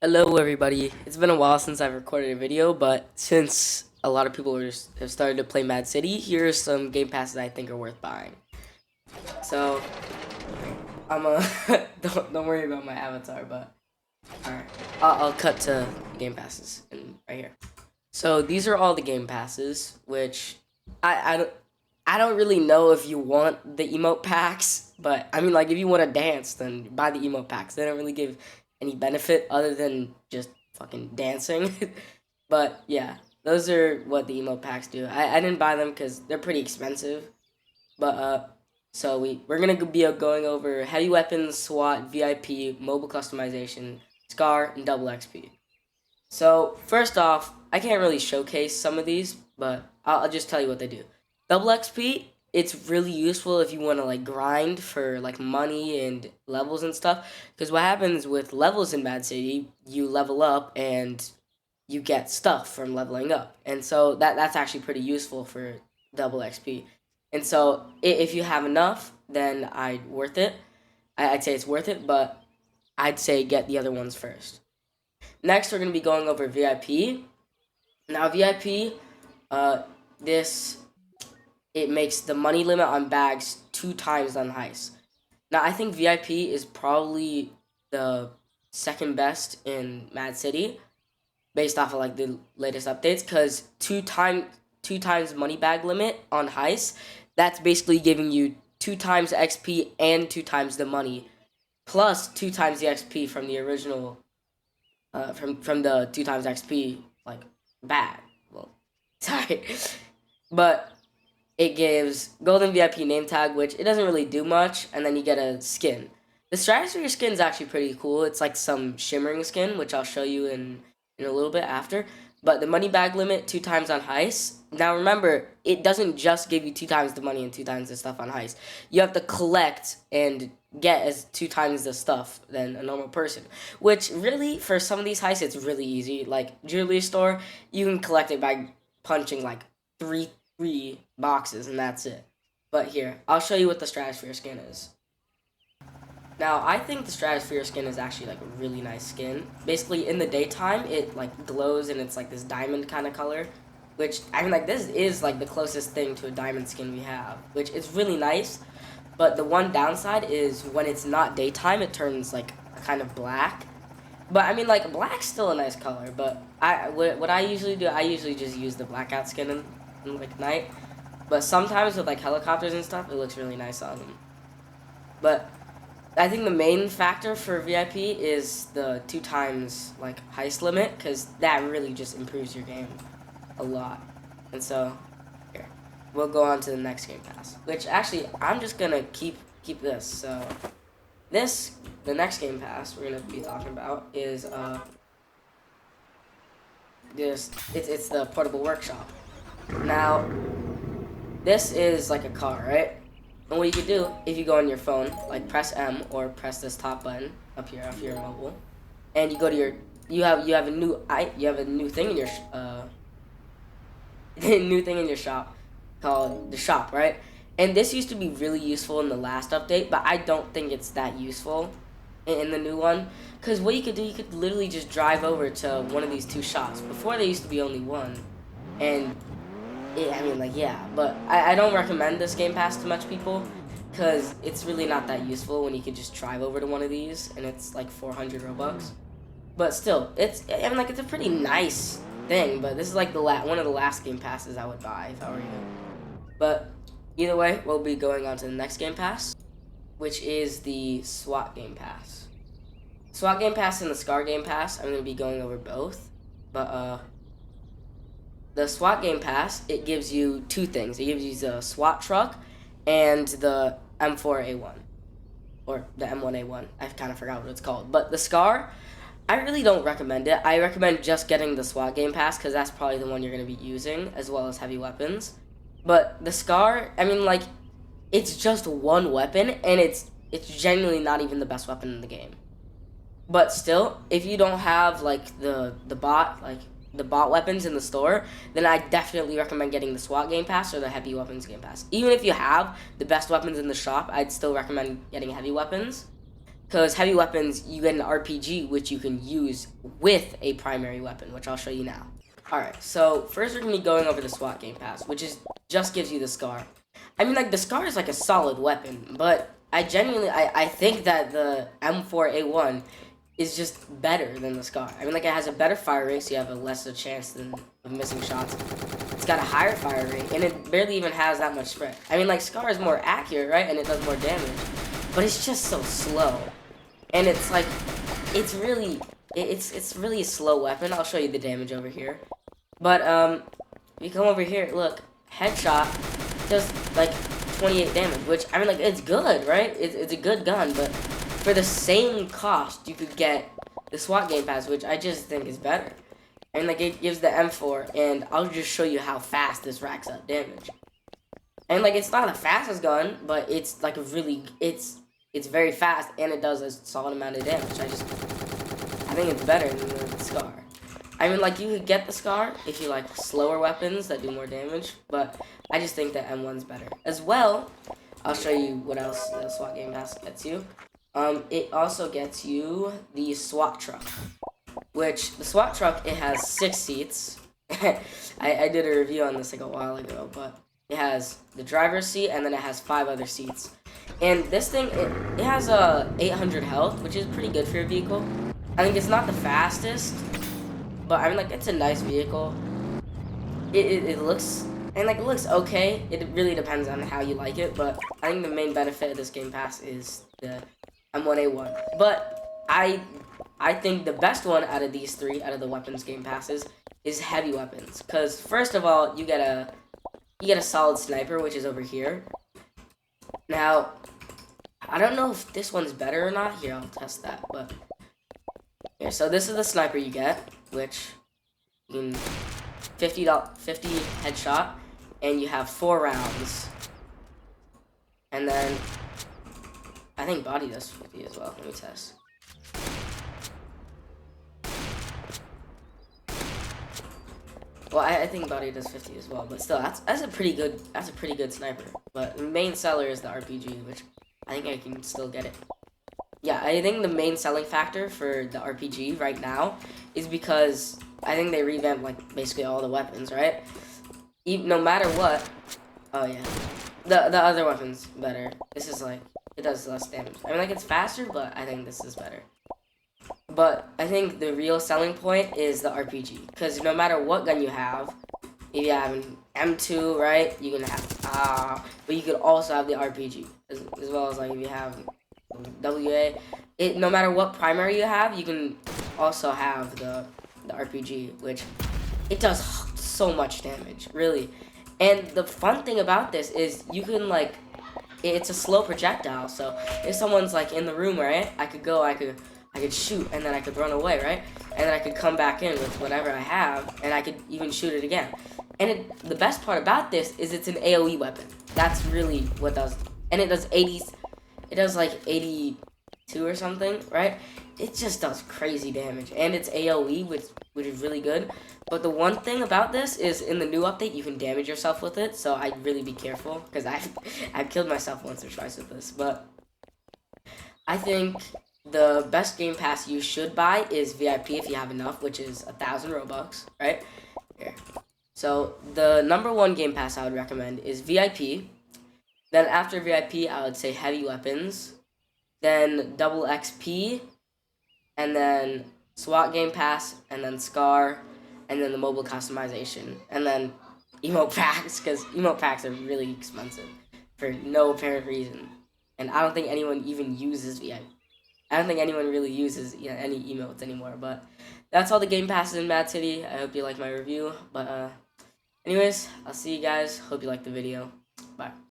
Hello, everybody. It's been a while since I've recorded a video, but since a lot of people have started to play Mad City, here are some game passes I think are worth buying. So, I'm a don't worry about my avatar, but alright, I'll cut to game passes and right here. So these are all the game passes, which I don't I don't really know if you want the emote packs, but I mean, like, if you want to dance, then buy the emote packs. They don't really give any benefit other than just fucking dancing. But yeah, those are what the emote packs do. I didn't buy them because they're pretty expensive. But so we're gonna be going over heavy weapons, SWAT, VIP, mobile customization, SCAR, and double XP. So first off, I can't really showcase some of these, but I'll just tell you what they do. Double XP, it's really useful if you want to like grind for like money and levels and stuff. Because what happens with levels in Mad City, you level up and you get stuff from leveling up, and so that's actually pretty useful for double XP. And so if you have enough, then I'd worth it. I'd say it's worth it, but I'd say get the other ones first. Next, we're going to be going over VIP. Now, VIP, uh, this, it makes the money limit on bags 2 times on heist. Now, I think VIP is probably the second best in Mad City, based off of like the latest updates, because two times money bag limit on heist, that's basically giving you 2 times XP and 2 times the money, plus 2 times the XP from the original from the 2 times XP like bad. Well, sorry, but it gives golden VIP name tag, which it doesn't really do much, and then you get a skin. The stratosphere skin is actually pretty cool. It's like some shimmering skin, which I'll show you in a little bit after. But the money bag limit 2 times on heist. Now remember, it doesn't just give you 2 times the money and 2 times the stuff on heist. You have to collect and get as 2 times the stuff than a normal person. Which really, for some of these heists, it's really easy. Like jewelry store, you can collect it by punching like three boxes and that's it. But here, I'll show you what the stratosphere skin is. Now, I think the stratosphere skin is actually like a really nice skin. Basically, in the daytime, it like glows and it's like this diamond kind of color, which I mean, like, this is like the closest thing to a diamond skin we have, which is really nice. But the one downside is when it's not daytime, it turns like kind of black. But I mean, like, black's still a nice color. But what I usually do, I usually just use the blackout skin in like night. But sometimes with like helicopters and stuff, it looks really nice on them. But I think the main factor for VIP is the 2 times like heist limit, because that really just improves your game a lot. And so here, we'll go on to the next game pass, which actually I'm just gonna keep this. So the next game pass we're gonna be talking about is it's the portable workshop. Now this is like a car, right? And what you could do, if you go on your phone, like press M or press this top button up here off your mobile, and you go to your, you have a new thing in your new thing in your shop called the shop, right? And this used to be really useful in the last update, but I don't think it's that useful in the new one. Because what you could do, you could literally just drive over to one of these two shops. Before, there used to be only one, and yeah, I mean, like, yeah, but I don't recommend this game pass to much people, because it's really not that useful when you could just drive over to one of these, and it's like 400 Robux. But still, I mean, like, it's a pretty nice thing, but this is like one of the last game passes I would buy if I were you. But either way, we'll be going on to the next game pass, which is the SWAT game pass. SWAT game pass and the SCAR game pass, I'm going to be going over both, but the SWAT game pass, it gives you two things. It gives you the SWAT truck and the M4A1. Or the M1A1. I kind of forgot what it's called. But the SCAR, I really don't recommend it. I recommend just getting the SWAT game pass, because that's probably the one you're going to be using, as well as heavy weapons. But the SCAR, I mean, like, it's just one weapon, and it's genuinely not even the best weapon in the game. But still, if you don't have, like, the bot, like, the bot weapons in the store, then I definitely recommend getting the SWAT game pass or the heavy weapons game pass. Even if you have the best weapons in the shop, I'd still recommend getting heavy weapons, Because heavy weapons, you get an RPG, which you can use with a primary weapon, which I'll show you now. Alright, so first we're going to be going over the SWAT Game Pass, which just gives you the SCAR. I mean, like, the SCAR is like a solid weapon, but I think that the M4A1 is just better than the SCAR. I mean, like, it has a better fire rate, so you have a lesser chance of missing shots. It's got a higher fire rate, and it barely even has that much spread. I mean, like, SCAR is more accurate, right, and it does more damage, but it's just so slow. And it's like, it's really a slow weapon. I'll show you the damage over here. But, if you come over here, look, headshot does, like, 28 damage, which, I mean, like, it's good, right? It's a good gun, but for the same cost, you could get the SWAT Game Pass, which I just think is better. And, like, it gives the M4, and I'll just show you how fast this racks up damage. And, like, it's not the fastest gun, but it's, like, it's very fast, and it does a solid amount of damage. I think it's better than the SCAR. I mean, like, you could get the SCAR if you like slower weapons that do more damage, but I just think that M1's better. As well, I'll show you what else the SWAT Game Pass gets you. It also gets you the SWAT truck, which the SWAT truck, it has 6 seats. I did a review on this like a while ago, but it has the driver's seat, and then it has 5 other seats. And this thing, it has 800 health, which is pretty good for your vehicle. I think it's not the fastest, but I mean, like, it's a nice vehicle. It looks, and like, it looks okay. It really depends on how you like it, but I think the main benefit of this Game Pass is the M1A1. But I think the best one out of these 3, out of the weapons Game Passes, is heavy weapons. Because first of all, you get a solid sniper, which is over here. Now, I don't know if this one's better or not. Here, I'll test that. But here, so this is the sniper you get, which you can 50 headshot, and you have 4 rounds. And then I think body does 50 as well. Let me test. Well, I think body does 50 as well, but still, that's a pretty good sniper. But the main seller is the RPG, which I think I can still get it. Yeah, I think the main selling factor for the RPG right now is because I think they revamped, like, basically all the weapons, right? No matter what. Oh yeah, the other weapon's better. This is like, it does less damage. I mean, like, it's faster, but I think this is better. But I think the real selling point is the RPG, because no matter what gun you have, if you have an M2, right, you can have, but you could also have the RPG, as well as, like, if you have WA. No matter what primary you have, you can also have the RPG, which it does so much damage, really. And the fun thing about this is you can, like, it's a slow projectile, so if someone's, like, in the room, right, I could shoot, and then I could run away, right? And then I could come back in with whatever I have, and I could even shoot it again. And the best part about this is it's an AoE weapon. That's really what does. And it does 80s. It does like 82 or something, right? It just does crazy damage. And it's AoE, which is really good. But the one thing about this is in the new update, you can damage yourself with it. So I'd really be careful, because I've killed myself once or twice with this. But I think the best Game Pass you should buy is VIP if you have enough, which is 1,000 Robux, right? Here. So the #1 Game Pass I would recommend is VIP. Then after VIP, I would say heavy weapons. Then double XP. And then SWAT Game Pass. And then SCAR. And then the mobile customization. And then emote packs, because emote packs are really expensive for no apparent reason. And I don't think anyone even uses VIP. I don't think anyone really uses any emotes anymore, but that's all the Game Passes in Mad City. I hope you like my review, but anyways, I'll see you guys. Hope you liked the video. Bye.